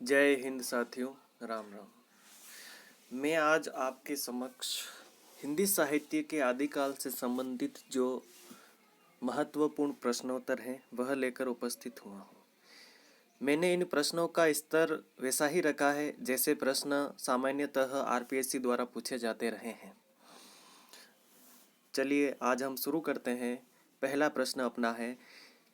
जय हिंद साथियों। राम राम। मैं आज आपके समक्ष हिंदी साहित्य के आदिकाल से संबंधित जो महत्वपूर्ण प्रश्नोत्तर हैं वह लेकर उपस्थित हुआ हूँ। मैंने इन प्रश्नों का स्तर वैसा ही रखा है जैसे प्रश्न सामान्यतः आरपीएससी द्वारा पूछे जाते रहे हैं। चलिए आज हम शुरू करते हैं। पहला प्रश्न अपना है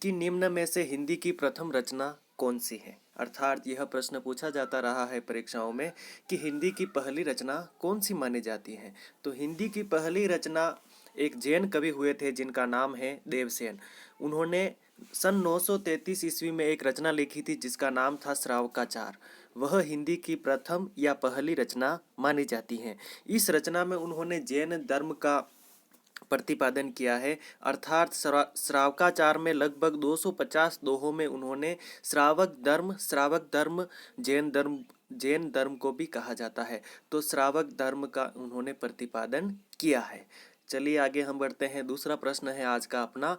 कि निम्न में से हिंदी की प्रथम रचना कौन सी है। अर्थात यह प्रश्न पूछा जाता रहा है परीक्षाओं में कि हिंदी की पहली रचना कौन सी मानी जाती है। तो हिंदी की पहली रचना एक जैन कवि हुए थे जिनका नाम है देवसेन। उन्होंने सन 933 ईस्वी में एक रचना लिखी थी जिसका नाम था श्रावकाचार। वह हिंदी की प्रथम या पहली रचना मानी जाती है। इस रचना में उन्होंने जैन धर्म का प्रतिपादन किया है। अर्थात श्रावकाचार में लगभग 250 दोहों में उन्होंने श्रावक धर्म जैन धर्म को भी कहा जाता है, तो श्रावक धर्म का उन्होंने प्रतिपादन किया है। चलिए आगे हम बढ़ते हैं। दूसरा प्रश्न है आज का अपना,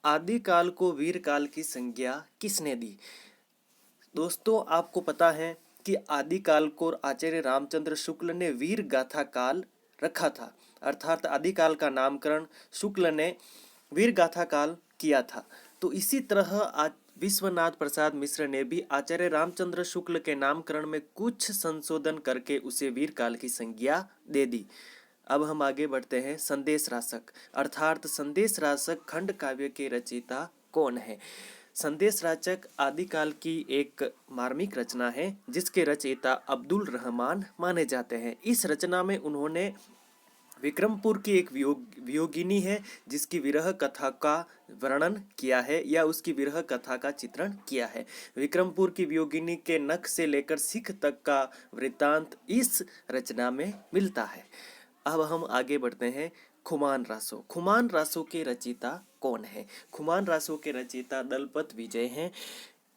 आदिकाल को वीर काल की संज्ञा किसने दी। दोस्तों आपको पता है कि आदिकाल को आचार्य रामचंद्र शुक्ल ने वीर गाथा काल रखा था। अर्थात आदिकाल का नामकरण शुक्ल ने वीर गाथा काल किया था। तो इसी तरह आज विश्वनाथ प्रसाद मिश्र ने भी आचार्य रामचंद्र शुक्ल के नामकरण में कुछ संशोधन करके उसे वीर काल की संज्ञा दे दी। अब हम आगे बढ़ते हैं। संदेश रासक अर्थात संदेश रासक खंड काव्य के रचयिता कौन है। संदेश राचक आदिकाल की एक मार्मिक रचना है जिसके रचयिता अब्दुल रहमान माने जाते हैं। इस रचना में उन्होंने विक्रमपुर की एक वियोगिनी है जिसकी विरह कथा का वर्णन किया है या उसकी विरह कथा का चित्रण किया है। विक्रमपुर की वियोगिनी के नख से लेकर सिख तक का वृत्तांत इस रचना में मिलता है। अब हम आगे बढ़ते हैं। खुमान रासो के रचयिता कौन है। खुमान रासो के रचयिता दलपत विजय हैं।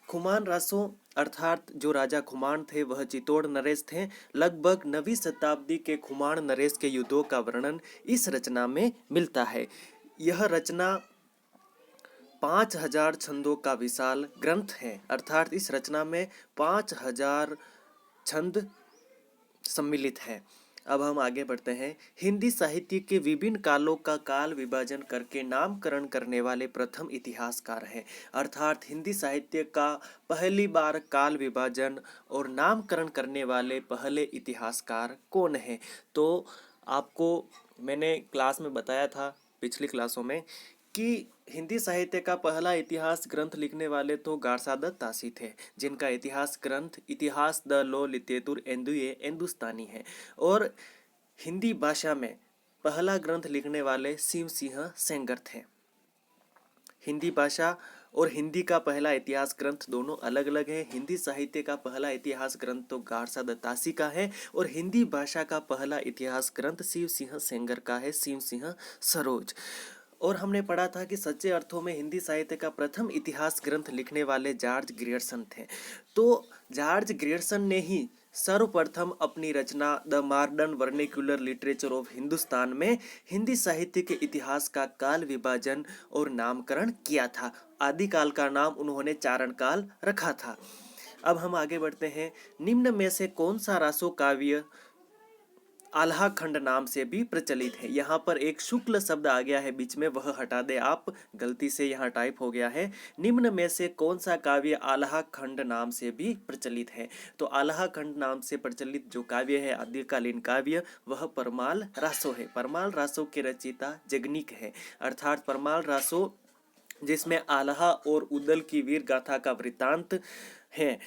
खुमान रासो अर्थात जो राजा खुमान थे वह चित्तौड़ नरेश थे। लगभग 9वीं शताब्दी के खुमान नरेश के युद्धों का वर्णन इस रचना में मिलता है। यह रचना 5000 छंदों का विशाल ग्रंथ है। अर्थात इस रचना में 5000 छंद सम्मिलित है। अब हम आगे बढ़ते हैं। हिंदी साहित्य के विभिन्न कालों का काल विभाजन करके नामकरण करने वाले प्रथम इतिहासकार हैं। अर्थात हिंदी साहित्य का पहली बार काल विभाजन और नामकरण करने वाले पहले इतिहासकार कौन है। तो आपको मैंने क्लास में बताया था पिछली क्लासों में कि हिंदी साहित्य का पहला इतिहास ग्रंथ लिखने वाले तो गारसादत तासी थे जिनका इतिहास ग्रंथ इतिहास द लो लितेतुर एंदुए हिंदुस्तानी है। और हिंदी भाषा में पहला ग्रंथ लिखने वाले शिव सिंह सेंगर थे। हिंदी भाषा और हिंदी का पहला इतिहास ग्रंथ दोनों अलग अलग है। हिंदी साहित्य का पहला इतिहास ग्रंथ तो गारसा दत्तासी का है और हिंदी भाषा का पहला इतिहास ग्रंथ शिव सिंह सेंगर का है, शिव सिंह सरोज। और हमने पढ़ा था कि सच्चे अर्थों में हिंदी साहित्य का प्रथम इतिहास ग्रंथ लिखने वाले जॉर्ज ग्रियर्सन थे। तो जॉर्ज ग्रियर्सन ने ही सर्वप्रथम अपनी रचना the modern vernacular literature of Hindustan में हिंदी साहित्य के इतिहास का काल विभाजन और नामकरण किया था। आदिकाल का नाम उन्होंने चारण काल रखा था। अब हम आगे बढ़ते हैं। निम्न में से कौन सा रासो काव्य आल्हा खंड नाम से भी प्रचलित है। यहाँ पर एक शुक्ल शब्द आ गया है बीच में, वह हटा दे आप, गलती से यहाँ टाइप हो गया है। निम्न में से कौन सा काव्य आल्हा खंड नाम से भी प्रचलित है। तो आल्हा खंड नाम से प्रचलित जो काव्य है आदिकालीन काव्य वह परमाल रासो है। परमाल रासो के रचयिता जगनीक है। अर्थात परमाल रासो जिसमें आल्हा और उदल की वीर गाथा का वृत्तांत है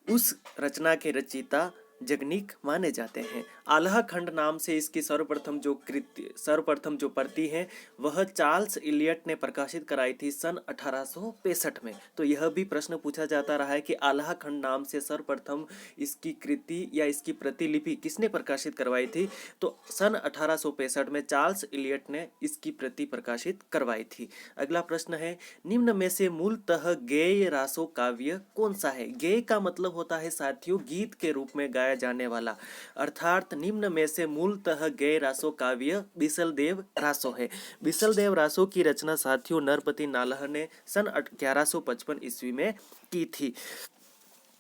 उस रचना के रचयिता जगनीक माने जाते हैं। आल्हा खंड नाम से इसकी सर्वप्रथम जो प्रति है वह चार्ल्स इलियट ने प्रकाशित कराई थी सन 1865 में। तो यह भी प्रश्न पूछा जाता रहा है कि आल्हा खंड नाम से सर्वप्रथम इसकी कृति या इसकी प्रतिलिपि किसने प्रकाशित करवाई थी। तो सन 1865 में चार्ल्स इलियट ने इसकी प्रति प्रकाशित करवाई थी। अगला प्रश्न है, निम्न में से मूलतः गेय रासो काव्य कौन सा है। गेय का मतलब होता है साथियों गीत के रूप में गाया जाने वाला। अर्थात निम्न में से मूलतः गेय रासो काव्य बिसलदेव रासो है। बिसलदेव रासो की रचना साथियों नरपति नालह ने सन 1155 ईस्वी में की थी।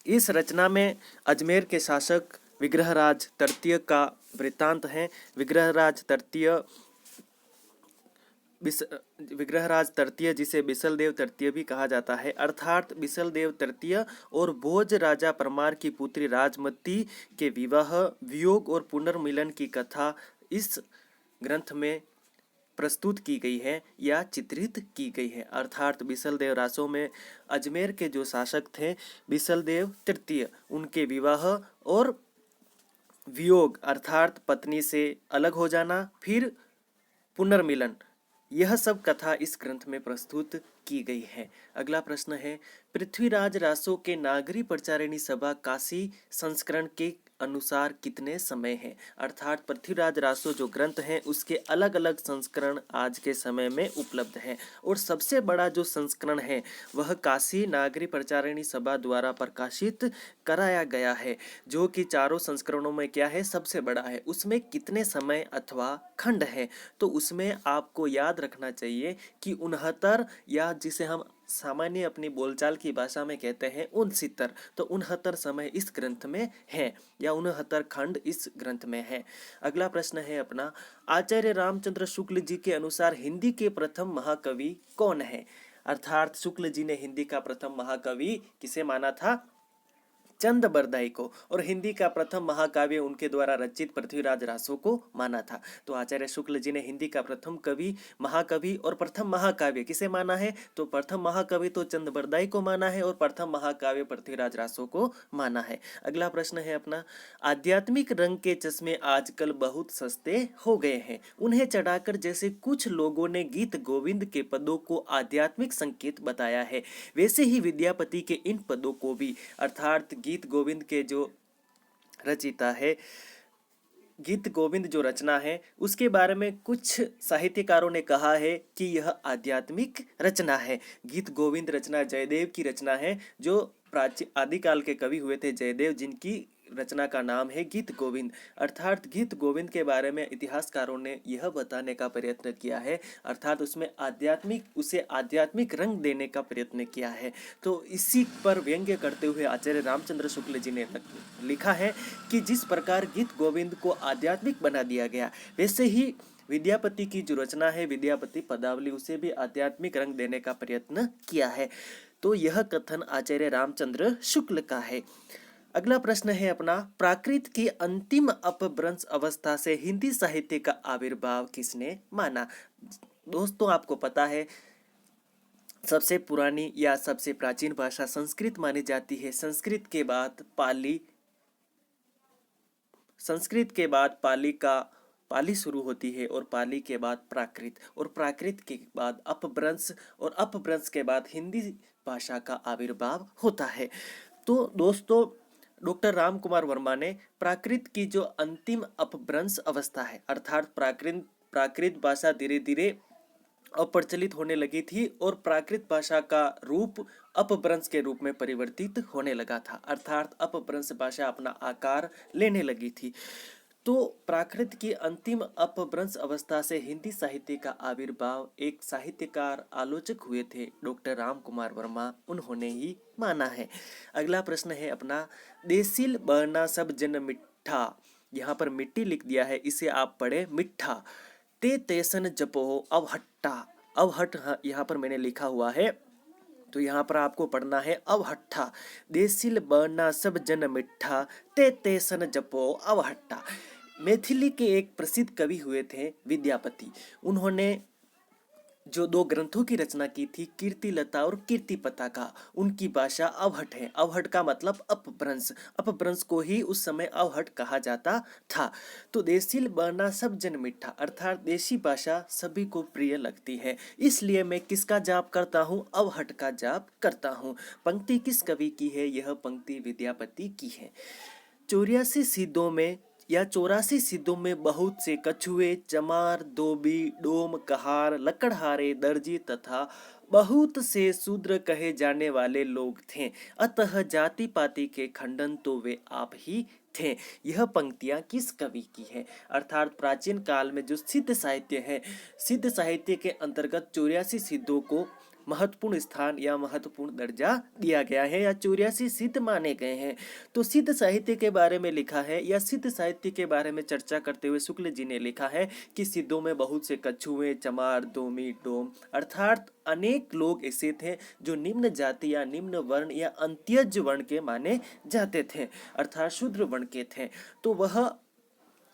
इस रचना में अजमेर के शासक विग्रहराज तृतीय का वृत्तांत है। विग्रहराज तृतीय, जिसे बिसलदेव तृतीय भी कहा जाता है, अर्थात बिसलदेव तृतीय और भोज राजा परमार की पुत्री राजमती के विवाह, वियोग और पुनर्मिलन की कथा इस ग्रंथ में प्रस्तुत की गई है या चित्रित की गई है। अर्थात बिसलदेव रासो में अजमेर के जो शासक थे बिसलदेव तृतीय, उनके विवाह और वियोग अर्थात पत्नी से अलग हो जाना, फिर पुनर्मिलन, यह सब कथा इस ग्रंथ में प्रस्तुत की गई है। अगला प्रश्न है, पृथ्वीराज रासो के नागरी प्रचारिणी सभा काशी संस्करण के अनुसार कितने समय है? अर्थात पृथ्वीराज रासो जो ग्रंथ है उसके अलग अलग संस्करण आज के समय में उपलब्ध है और सबसे बड़ा जो संस्करण है वह काशी नागरी प्रचारिणी सभा द्वारा प्रकाशित कराया गया है, जो कि चारों संस्करणों में क्या है, सबसे बड़ा है। उसमें कितने समय अथवा खंड है, तो उसमें आपको याद रखना चाहिए कि 69, या जिसे हम सामान्य अपनी बोलचाल की भाषा में कहते हैं 69, तो 69 समय इस ग्रंथ में है या 69 खंड इस ग्रंथ में है। अगला प्रश्न है अपना, आचार्य रामचंद्र शुक्ल जी के अनुसार हिंदी के प्रथम महाकवि कौन है? अर्थात शुक्ल जी ने हिंदी का प्रथम महाकवि किसे माना था? चंद बरदाई को। और हिंदी का प्रथम महाकाव्य उनके द्वारा रचित पृथ्वीराज रासो को माना था। तो आचार्य शुक्ल जी ने हिंदी का प्रथम कवि, महाकवि और प्रथम महाकाव्य किसे माना है? तो प्रथम महाकवि तो चंद बरदाई को माना है और प्रथम महाकाव्य पृथ्वीराज रासो को माना है। अगला प्रश्न है अपना, आध्यात्मिक रंग के चश्मे आजकल बहुत सस्ते हो गए हैं, उन्हें चढ़ाकर जैसे कुछ लोगों ने गीत गोविंद के पदों को आध्यात्मिक संकेत बताया है, वैसे ही विद्यापति के इन पदों को भी, अर्थात गीत गोविंद के जो रचिता है, गीत गोविंद जो रचना है उसके बारे में कुछ साहित्यकारों ने कहा है कि यह आध्यात्मिक रचना है। गीत गोविंद रचना जयदेव की रचना है, जो प्राचीन आदिकाल के कवि हुए थे जयदेव, जिनकी रचना का नाम है गीत गोविंद। अर्थात गीत गोविंद के बारे में इतिहासकारों ने यह बताने का प्रयत्न किया है, अर्थात उसमें उसे आध्यात्मिक रंग देने का प्रयत्न किया है। तो इसी पर व्यंग्य करते हुए आचार्य रामचंद्र शुक्ल जी ने लिखा है कि जिस प्रकार गीत गोविंद को आध्यात्मिक बना दिया गया, वैसे ही विद्यापति की जो रचना है विद्यापति पदावली, उसे भी आध्यात्मिक रंग देने का प्रयत्न किया है। तो यह कथन आचार्य रामचंद्र शुक्ल का है। अगला प्रश्न है अपना, प्राकृत की अंतिम अपभ्रंश अवस्था से हिंदी साहित्य का आविर्भाव किसने माना? दोस्तों आपको पता है सबसे पुरानी या सबसे प्राचीन भाषा संस्कृत मानी जाती है। संस्कृत के बाद पाली शुरू होती है और पाली के बाद प्राकृत, और प्राकृत के बाद अपभ्रंश, और अपभ्रंश के बाद हिंदी भाषा का आविर्भाव होता है। तो दोस्तों डॉक्टर राम कुमार वर्मा ने प्राकृत की जो अंतिम अपभ्रंश अवस्था है, अर्थात प्राकृत भाषा धीरे धीरे अप्रचलित होने लगी थी और प्राकृत भाषा का रूप अपभ्रंश के रूप में परिवर्तित होने लगा था, अर्थात अपभ्रंश भाषा अपना आकार लेने लगी थी। तो प्राकृत की अंतिम अपभ्रंश अवस्था से हिंदी साहित्य का आविर्भाव एक साहित्यकार आलोचक हुए थे डॉक्टर राम कुमार वर्मा, उन्होंने ही माना है। अगला प्रश्न है अपना, देसिल बरना सब जन मिठा, यहाँ पर मिट्टी लिख दिया है, इसे आप पढ़े मिठा। ते तेसन जपो अवहट्टा, अवहट यहाँ पर मैंने लिखा हुआ है, तो यहाँ पर आपको पढ़ना है अवहट्ठा। देसिल बरना सब जन मिठा, ते तेसन जपो अवहट्टा। मैथिली के एक प्रसिद्ध कवि हुए थे विद्यापति, उन्होंने जो 2 ग्रंथों की रचना की थी, कीर्तिलता और कीर्ति पताका, उनकी भाषा अवहट है। अवहट का मतलब अपभ्रंश, अपभ्रंश को ही उस समय अवहट कहा जाता था। तो देसिल बरना सब जन मिठा, अर्थात देशी भाषा सभी को प्रिय लगती है, इसलिए मैं किसका जाप करता हूँ? अवहट का जाप करता हूँ। पंक्ति किस कवि की है? यह पंक्ति विद्यापति की है। 84 सिद्धों में या 84 सिद्धों में बहुत से कछुए, चमार, धोबी, डोम, कहार, लकड़हारे, दर्जी तथा बहुत से शूद्र कहे जाने वाले लोग थे, अतः जाति पाति के खंडन तो वे आप ही थे। यह पंक्तियां किस कवि की है? अर्थात प्राचीन काल में जो सिद्ध साहित्य है, सिद्ध साहित्य के अंतर्गत 84 सिद्धों को महत्वपूर्ण स्थान या महत्वपूर्ण दर्जा दिया गया है या 84 सिद्ध माने गए हैं। तो सिद्ध साहित्य के बारे में लिखा है या सिद्ध साहित्य के बारे में चर्चा करते हुए शुक्ल जी ने लिखा है कि सिद्धों में बहुत से कछुए, चमार, दोमी, डोम अर्थात अनेक लोग ऐसे थे जो निम्न जाति या निम्न वर्ण या अंत्यज वर्ण के माने जाते थे अर्थात शूद्र वर्ण के थे। तो वह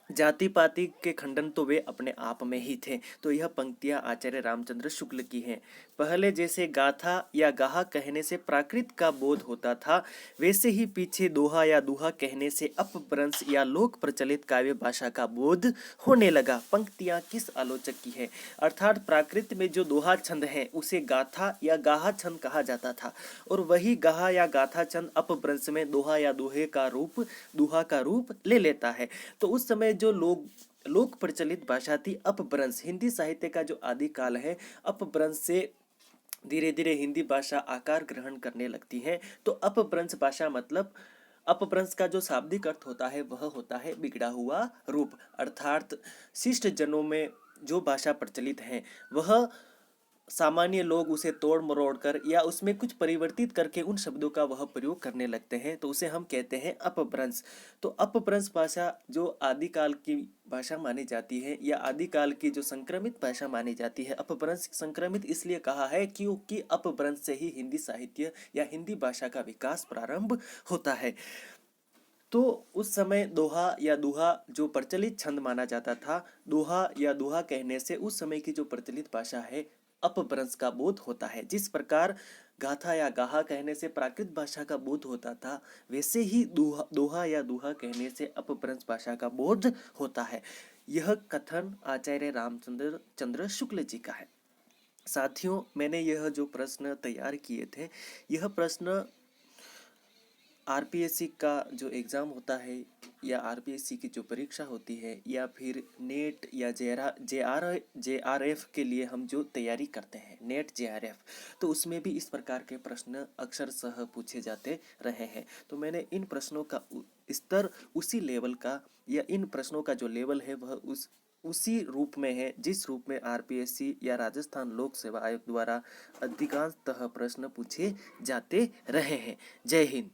जाति पाति के खंडन तो वे अपने आप में ही थे। तो यह पंक्तियां आचार्य रामचंद्र शुक्ल की हैं। पहले जैसे गाथा या गाहा कहने से प्राकृत का बोध होता था, वैसे ही पीछे दोहा या दुहा कहने से अपभ्रंश या लोक प्रचलित काव्य भाषा का बोध होने लगा। पंक्तियां किस आलोचक की है? अर्थात प्राकृत में जो दोहा छंद है उसे गाथा या गाहा छंद कहा जाता था और वही गाहा या गाथा छंद अपभ्रंश में दोहा या दुहा का रूप ले लेता है। तो उस समय जो लोक प्रचलित भाषा थी अपभ्रंश, हिंदी साहित्य का जो आदि काल है अपभ्रंश से धीरे धीरे हिंदी भाषा आकार ग्रहण करने लगती है। तो अपभ्रंश भाषा मतलब अपभ्रंश का जो शाब्दिक अर्थ होता है वह होता है बिगड़ा हुआ रूप अर्थात शिष्ट जनों में जो भाषा प्रचलित है वह सामान्य लोग उसे तोड़ मरोड़ कर या उसमें कुछ परिवर्तित करके उन शब्दों का वह प्रयोग करने लगते हैं, तो उसे हम कहते हैं अपभ्रंश। तो अपभ्रंश भाषा जो आदिकाल की भाषा मानी जाती है या आदिकाल की जो संक्रमित भाषा मानी जाती है। अपभ्रंश संक्रमित इसलिए कहा है क्योंकि अपभ्रंश से ही हिंदी साहित्य या हिंदी भाषा का विकास प्रारंभ होता है। तो उस समय दोहा या दुहा जो प्रचलित छंद माना जाता था, दोहा या दुहा कहने से उस समय की जो प्रचलित भाषा है अपभ्रंश का बोध होता है। जिस प्रकार गाथा या गाहा कहने से प्राकृत भाषा का बोध होता था, वैसे ही दोहा या दुहा कहने से अपभ्रंश भाषा का बोध होता है। यह कथन आचार्य रामचंद्र शुक्ल जी का है। साथियों, मैंने यह जो प्रश्न तैयार किए थे, यह प्रश्न आरपीएससी का जो एग्ज़ाम होता है या आरपीएससी की जो परीक्षा होती है या फिर नेट या जेआरएफ के लिए हम जो तैयारी करते हैं, नेट जेआरएफ, तो उसमें भी इस प्रकार के प्रश्न अक्षरशः पूछे जाते रहे हैं। तो मैंने इन प्रश्नों का स्तर उसी लेवल का या इन प्रश्नों का जो लेवल है वह उसी रूप में है जिस रूप में आरपीएससी या राजस्थान लोक सेवा आयोग द्वारा अधिकांशतः प्रश्न पूछे जाते रहे हैं। जय हिंद।